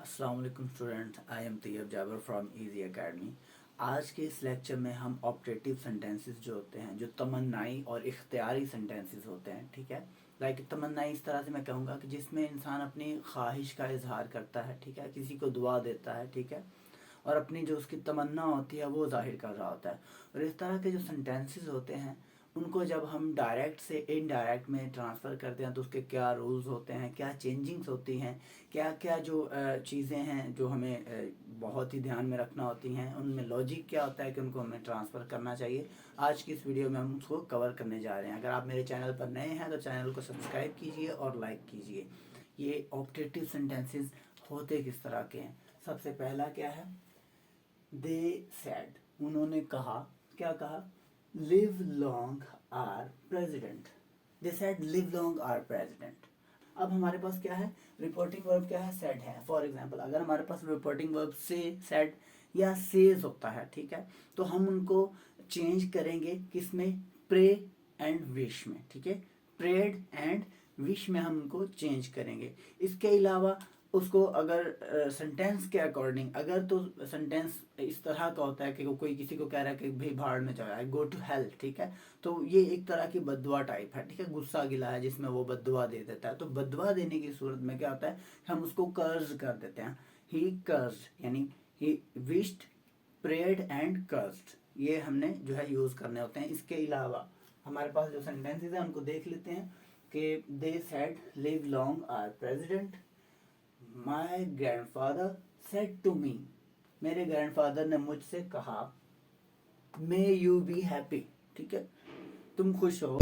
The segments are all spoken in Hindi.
अस्सलाम वालेकुम student, I am Tayyab Jabar from Easy Academy. आज के इस लेक्चर में हम ऑप्टेटिव सेंटेंसेस जो होते हैं, जो तमन्नाई और इख्तियारी सेंटेंसेस होते हैं, ठीक है। लाइक तमन्नाई इस तरह से मैं कहूँगा कि जिसमें इंसान अपनी ख्वाहिश का इजहार करता है, ठीक है, किसी को दुआ देता है, ठीक है, और अपनी जो उसकी तमन्ना होती है वो जाहिर कर रहा होता है। और इस तरह के जो सेंटेंसेस होते हैं उनको जब हम डायरेक्ट से इनडायरेक्ट में ट्रांसफ़र करते हैं तो उसके क्या रूल्स होते हैं, क्या चेंजिंग्स होती हैं, क्या क्या जो चीज़ें हैं जो हमें बहुत ही ध्यान में रखना होती हैं, उनमें लॉजिक क्या होता है कि उनको हमें ट्रांसफ़र करना चाहिए। आज की इस वीडियो में हम उसको कवर करने जा रहे हैं। अगर आप मेरे चैनल पर नए हैं तो चैनल को सब्सक्राइब कीजिए और लाइक कीजिए। ये ऑप्टेटिव सेंटेंसेस होते किस तरह के हैं। सबसे पहला क्या है, दे सेड, उन्होंने कहा, क्या कहा, live long our president. They said live long our president. अब हमारे पास क्या है, रिपोर्टिंग वर्ब क्या है, सेड है। फॉर एग्जांपल अगर हमारे पास रिपोर्टिंग वर्ब से, सेड या सेज होता है, ठीक है, तो हम उनको चेंज करेंगे किसमें, प्रे एंड विश में, ठीक है। प्रेड एंड विश में हम उनको चेंज करेंगे। इसके अलावा उसको अगर सेंटेंस के अकॉर्डिंग, अगर तो सेंटेंस इस तरह का होता है कि कोई किसी को कह रहा है कि भाई भाड़ में जाए, गो टू हेल, ठीक है, तो ये एक तरह की बद्दुआ टाइप है, ठीक है, गुस्सा गिला है जिसमें वो बद्दुआ दे देता है। तो बद्दुआ देने की सूरत में क्या होता है, हम उसको कर्ज कर देते हैं। ही कर्ज यानी he wished, prayed and cursed, ये हमने जो है यूज करने होते हैं। इसके अलावा हमारे पास जो सेंटेंसेस हैं उनको देख लेते हैं कि they said live long our president, my grandfather said to me, मेरे ग्रैंडफादर ने मुझसे कहा, मे यू बी हैप्पी, ठीक है, तुम खुश हो,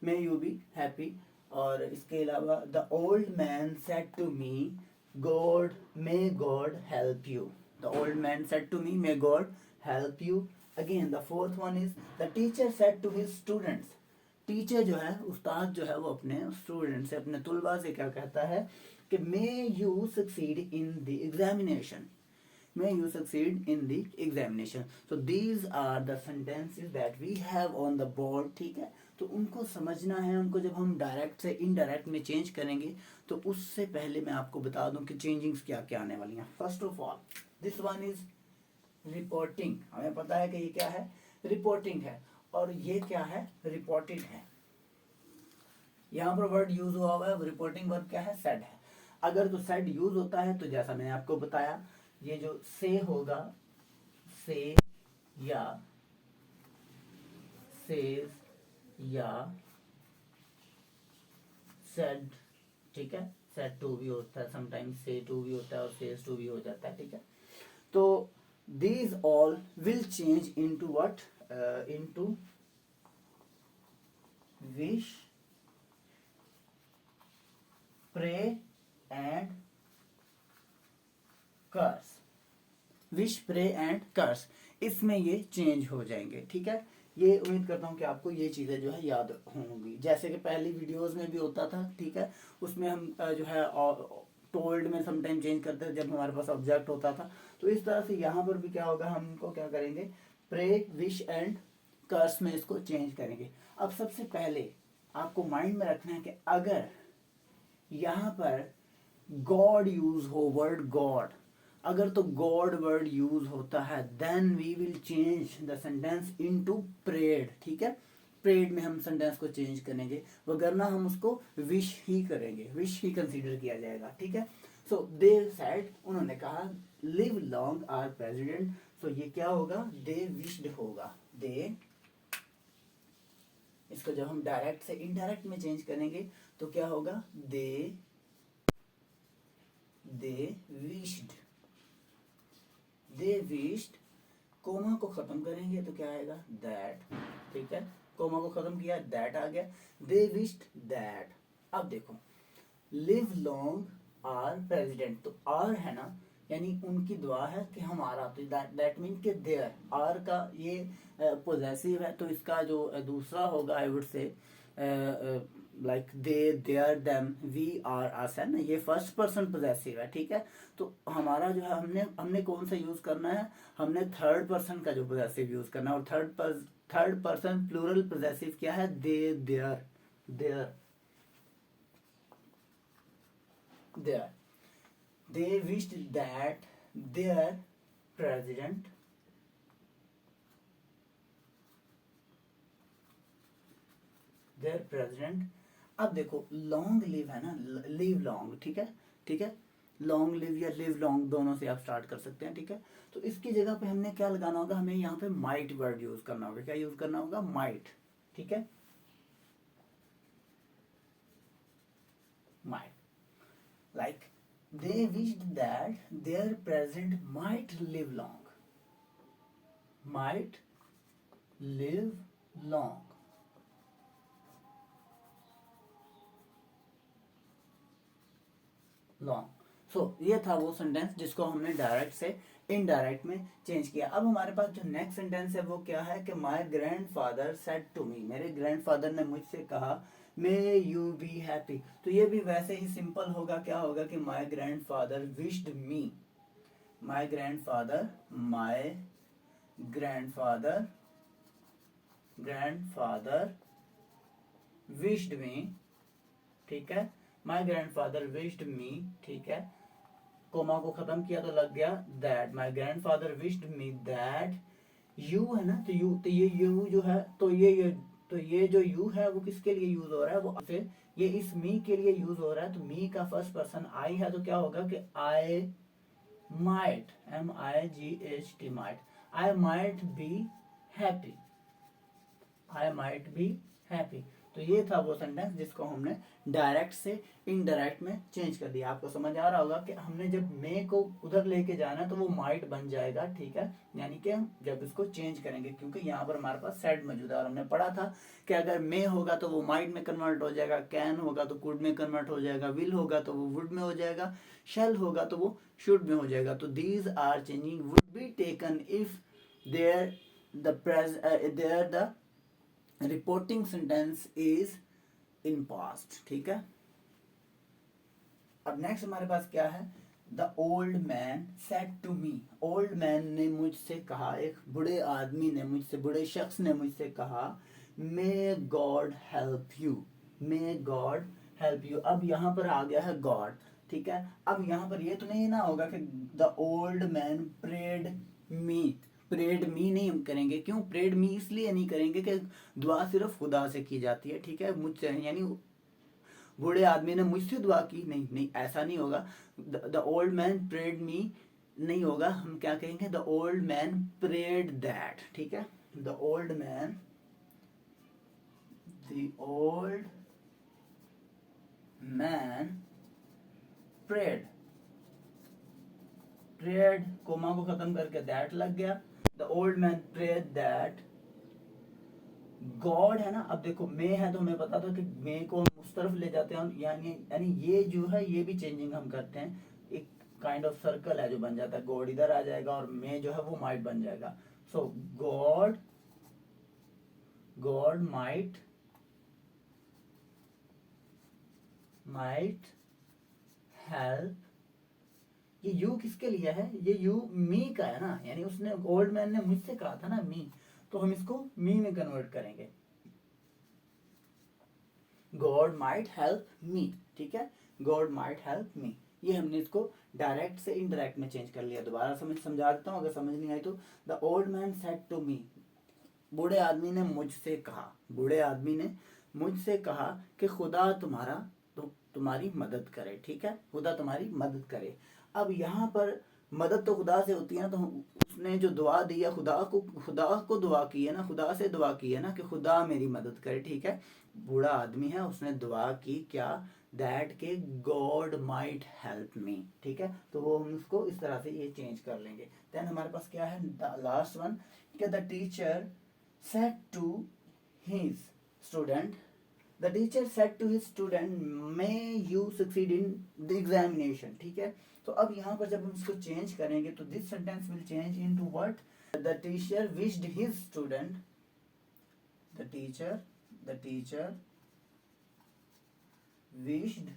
मे यू बी हैप्पी। और इसके अलावा the old man said to me, God may God help you, the old man said to me, may God help you. Again the fourth one is the teacher said to his students, teacher जो है, उस्ताद जो है, वो अपने स्टूडेंट से, अपने तुलबा से क्या कहता है कि मे you succeed in the examination, may you succeed in the examination. So these are the sentences that we have on the board, ठीक है। तो उनको समझना है, उनको जब हम डायरेक्ट से इनडायरेक्ट में चेंज करेंगे तो उससे पहले मैं आपको बता दूं कि चेंजिंग्स क्या क्या आने वाली हैं। First of all this one is reporting, हमें पता है कि ये क्या है, रिपोर्टिंग है, और ये क्या है, रिपोर्टेड है। यहाँ पर वर्ड यूज हुआ हुआ है, रिपोर्टिंग वर्ब क्या है, सेड है। अगर तो सेड यूज होता है तो जैसा मैंने आपको बताया, ये जो से होगा, से या सेज या सेड, ठीक है, सेड टू भी होता है, समटाइम्स से टू भी होता है और सेज टू भी हो जाता है, ठीक है। तो these all will change into what, into wish, pray and curse, wish, pray and curse, इसमें ये चेंज हो जाएंगे, ठीक है। ये उम्मीद करता हूँ कि आपको ये चीज़ें जो है याद होंगी, जैसे कि पहली वीडियोस में भी होता था, ठीक है, उसमें हम जो है टोल्ड में समटाइम चेंज करते थे जब हमारे पास ऑब्जेक्ट होता था। तो इस तरह से यहाँ पर भी क्या होगा, हम इनको क्या करेंगे, प्रे, विश एंड कर्स में इसको चेंज करेंगे। अब सबसे पहले आपको माइंड में रखना है कि अगर यहाँ पर गॉड यूज हो, वर्ड गॉड, अगर तो गॉड वर्ड यूज होता है then we will change the sentence into prayed, ठीक है। प्रेड में हम सेंटेंस को चेंज करेंगे, वगरना हम उसको विश ही करेंगे, विश ही कंसीडर किया जाएगा, ठीक है। सो दे सेड, उन्होंने कहा, लिव लॉन्ग आर प्रेसिडेंट, सो ये क्या होगा, दे विश्ड होगा, दे, इसको जब हम डायरेक्ट से इनडायरेक्ट में चेंज करेंगे तो क्या होगा, दे विश्ड, दे विश्ड, कोमा को खत्म करेंगे तो क्या आएगा, दैट, ठीक है, कोमा को खत्म किया, दैट आ गया, दे विश्ड दैट। अब देखो, लिव लॉन्ग आर प्रेसिडेंट, तो आर है ना, यानी उनकी दुआ है कि हमारा, तो दैट मीन के देयर, आर का ये पोजेसिव है, तो इसका जो दूसरा होगा, I would say like they, there, them, we, our, us है ना, ये फर्स्ट पर्सन पोजेसिव है, ठीक है। तो हमारा जो है, हमने कौन सा यूज करना है, हमने थर्ड पर्सन का जो पोजेसिव यूज करना है, और थर्ड पर्सन प्लूरल पोजेसिव क्या है, they, there, there. they wished that their president अब देखो लॉन्ग लिव है ना, लिव लॉन्ग, ठीक है, ठीक है, लॉन्ग लिव या लिव लॉन्ग दोनों से आप स्टार्ट कर सकते हैं, ठीक है। तो इसकी जगह पे हमने क्या लगाना होगा, हमें यहाँ पे माइट वर्ड यूज करना होगा। क्या यूज करना होगा, माइट, ठीक है, might. Like they wished that their president might live long, might live long, long. So ये था वो सेंटेंस जिसको हमने डायरेक्ट से इनडायरेक्ट में चेंज किया। अब हमारे पास जो नेक्स्ट सेंटेंस है वो क्या है कि my grandfather said to me, मेरे ग्रैंडफादर ने मुझसे कहा मे यू बी हैप्पी। तो ये भी वैसे ही सिंपल होगा, क्या होगा कि my grandfather wished me, my grandfather wished मी, ठीक है, माई ग्रैंडफादर विश्ड मी, ठीक है, कोमा को खत्म किया तो लग गया that, my grandfather wished me that you है ना, तो ये यू जो है, तो ये जो यू है वो किसके लिए यूज हो रहा है, वो फिर ये इस मी के लिए यूज हो रहा है। तो मी का फर्स्ट पर्सन आई है, तो क्या होगा कि I might, MIGHT might, I might be happy, I might be happy. तो ये था वो सेंटेंस जिसको हमने डायरेक्ट से इनडायरेक्ट में चेंज कर दिया। आपको समझ आ रहा होगा कि हमने जब मे को उधर लेके जाना है तो वो माइट बन जाएगा, ठीक है, यानी कि हम जब इसको चेंज करेंगे, क्योंकि यहाँ पर हमारे पास सेड मौजूद है और हमने पढ़ा था कि अगर मे होगा तो वो माइट में कन्वर्ट हो जाएगा, कैन होगा तो कुड में कन्वर्ट हो जाएगा, विल होगा तो वो वुड में हो जाएगा, शेल होगा तो वो शुड में हो जाएगा। तो these are changing would be taken if there the reporting sentence is in past, ठीक है। अब नेक्स्ट हमारे पास क्या है, the old man said to me, old man ने मुझसे कहा, एक बूढ़े आदमी ने मुझसे, बूढ़े शख्स ने मुझसे कहा, मे God help you, may God help you. अब यहाँ पर आ गया है गॉड, ठीक है। अब यहाँ पर ये तो नहीं ना होगा कि the old man prayed me, prayed me नहीं करेंगे, क्यों प्रेड मी इसलिए नहीं करेंगे कि दुआ सिर्फ खुदा से की जाती है, ठीक है, मुझसे, यानी बूढ़े आदमी ने मुझसे दुआ की, नहीं नहीं ऐसा नहीं होगा। The old man prayed me नहीं होगा, हम क्या कहेंगे, the old man prayed that, ठीक है, the old man prayed, comma को खत्म करके दैट लग गया, the old man prayed that God है ना। अब देखो मे है तो हमें पता था कि मे को हम उस तरफ ले जाते हैं, यानी यानी ये जो है ये भी चेंजिंग हम करते हैं, एक काइंड ऑफ सर्कल है जो बन जाता है, गॉड इधर आ जाएगा और मे जो है वो माइट बन जाएगा। सो गॉड माइट हेल्प, ये यू किसके लिए है, ये यू मी का है ना, यानी उसने, ओल्ड मैन ने मुझसे कहा था ना मी, तो हम इसको मी में कन्वर्ट करेंगे, गॉड माइट हेल्प मी, ठीक है, गॉड माइट हेल्प मी। ये हमने इसको डायरेक्ट से इनडायरेक्ट में चेंज कर लिया। दोबारा समझा देता हूँ अगर समझ नहीं आई तो। The old man said to me, बूढ़े आदमी ने मुझसे कहा, बूढ़े आदमी ने मुझसे कहा कि खुदा तुम्हारी मदद करे, ठीक है, खुदा तुम्हारी मदद करे। अब यहाँ पर मदद तो खुदा से होती है ना, तो उसने जो दुआ दी है, खुदा को दुआ की है ना, खुदा से दुआ की है ना कि खुदा मेरी मदद करे, ठीक है। बूढ़ा आदमी है, उसने दुआ की क्या, दैट के गॉड माइट हेल्प मी, ठीक है। तो वो हम उसको इस तरह से ये चेंज कर लेंगे। देन हमारे पास क्या है, लास्ट वन, कि the teacher said to his student, the teacher said to his student may you succeed in the examination, ठीक है। तो अब यहाँ पर जब हम इसको चेंज करेंगे तो this sentence will change into what, the teacher wished his student, the teacher wished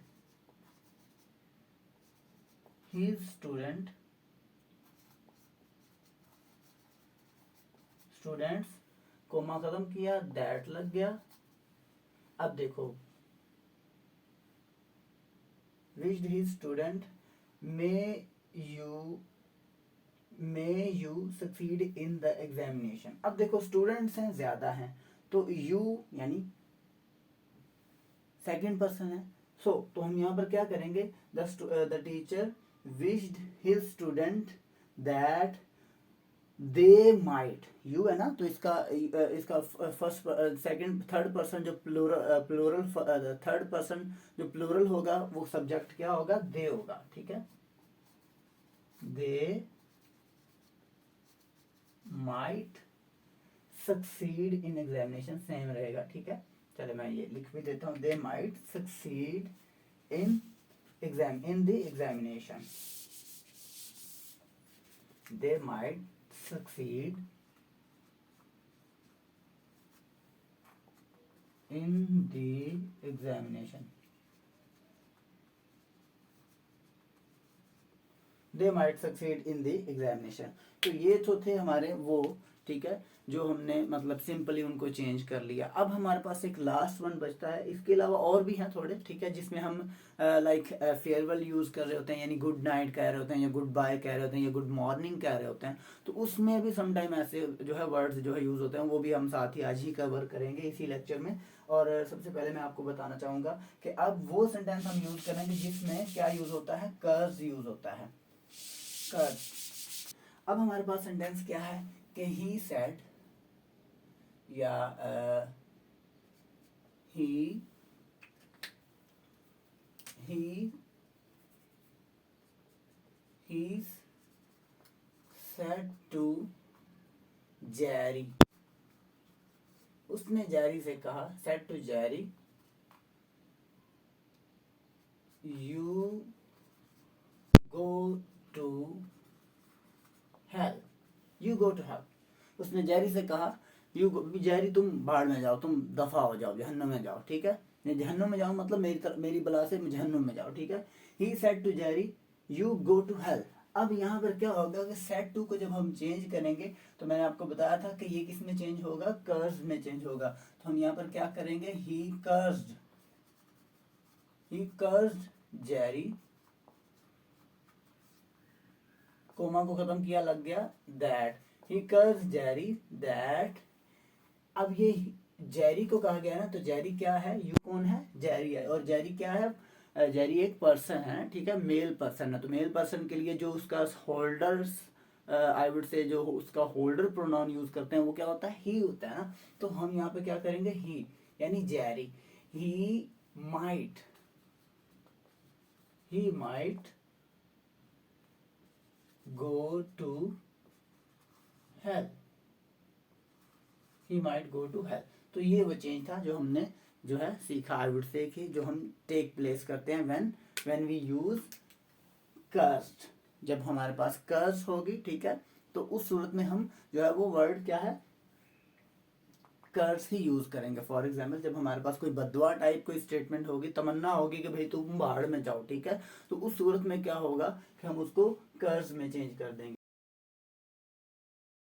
his students, comma खत्म किया, दैट लग गया। अब देखो wished his student may you succeed in the examination. अब देखो स्टूडेंट्स हैं ज़्यादा हैं, तो यू यानी सेकंड पर्सन है। तो हम यहाँ पर क्या करेंगे, the teacher wished his student that they might, you है ना, तो इसका फर्स्ट सेकंड थर्ड पर्सन जो प्लूरल थर्ड पर्सन जो प्लूरल होगा वो सब्जेक्ट क्या होगा, दे होगा, ठीक है। They might succeed in examination same रहेगा, ठीक है। चलो मैं ये लिख भी देता हूँ, they might succeed in the examination, they might succeed in the examination, they might succeed in the examination. तो ये तो थे हमारे वो, ठीक है, जो हमने मतलब सिंपली उनको चेंज कर लिया। अब हमारे पास एक लास्ट वन बचता है, इसके अलावा और भी हैं थोड़े, ठीक है, जिसमें हम लाइक फेयरवेल यूज़ कर रहे होते हैं, यानी गुड नाइट कह रहे होते हैं, या गुड बाय कह रहे होते हैं, या गुड मॉर्निंग कह रहे होते हैं। तो उसमें भी समटाइम ऐसे जो है वर्ड्स जो है यूज़ होते हैं, वो भी हम साथ ही आज ही कवर करेंगे इसी लेक्चर में। और सबसे पहले मैं आपको बताना चाहूँगा कि अब वो सेंटेंस हम यूज़ करेंगे जिसमें क्या यूज़ होता है, कर्ज यूज़ होता है, कर्ज। अब हमारे पास सेंटेंस क्या है कि ही सेड या he said to Jerry, उसने जेरी से कहा, said to Jerry, you go to hell, you go to hell। उसने जेरी से कहा, जेरी तुम भाड़ में जाओ, तुम दफा हो जाओ, जहन्नुम में जाओ, ठीक है। जहन्नुम में जाओ मतलब मेरी बला से जहन्नुम में जाओ, ठीक है। He said to Jerry you go to hell. अब यहाँ पर क्या होगा कि सेड टू को जब हम चेंज करेंगे, तो मैंने आपको बताया था कि ये किस में चेंज होगा, कर्ज में चेंज होगा। तो हम यहाँ पर क्या करेंगे, ही कर्ज्ड जेरी, कोमा को खत्म किया, लग गया दैट, ही कर्ज जेरी दैट। अब ये जेरी को कहा गया है ना, तो जेरी क्या है, यू कौन है, जेरी है, और जेरी क्या है, जेरी एक पर्सन है, ठीक है, मेल पर्सन है। तो मेल पर्सन के लिए जो उसका होल्डर्स आई वुड से जो उसका होल्डर प्रोनाउन यूज करते हैं वो क्या होता है, ही होता है ना। तो हम यहाँ पे क्या करेंगे, ही यानी Jerry, he might go to hell, he might go to hell। तो ये वो चेंज था जो हमने जो है सीखा, आई वुड से कि जो हम टेक प्लेस करते हैं व्हेन वी यूज कर्स्ड, जब हमारे पास कर्स होगी, ठीक है, तो उस सूरत में हम जो है वो वर्ड क्या है, कर्स ही यूज करेंगे। फॉर एग्जाम्पल जब हमारे पास कोई बददुआ टाइप कोई स्टेटमेंट होगी, तमन्ना होगी कि भाई तुम बाहर में जाओ, ठीक है, तो उस सूरत में क्या होगा कि हम उसको कर्स में चेंज कर देंगे।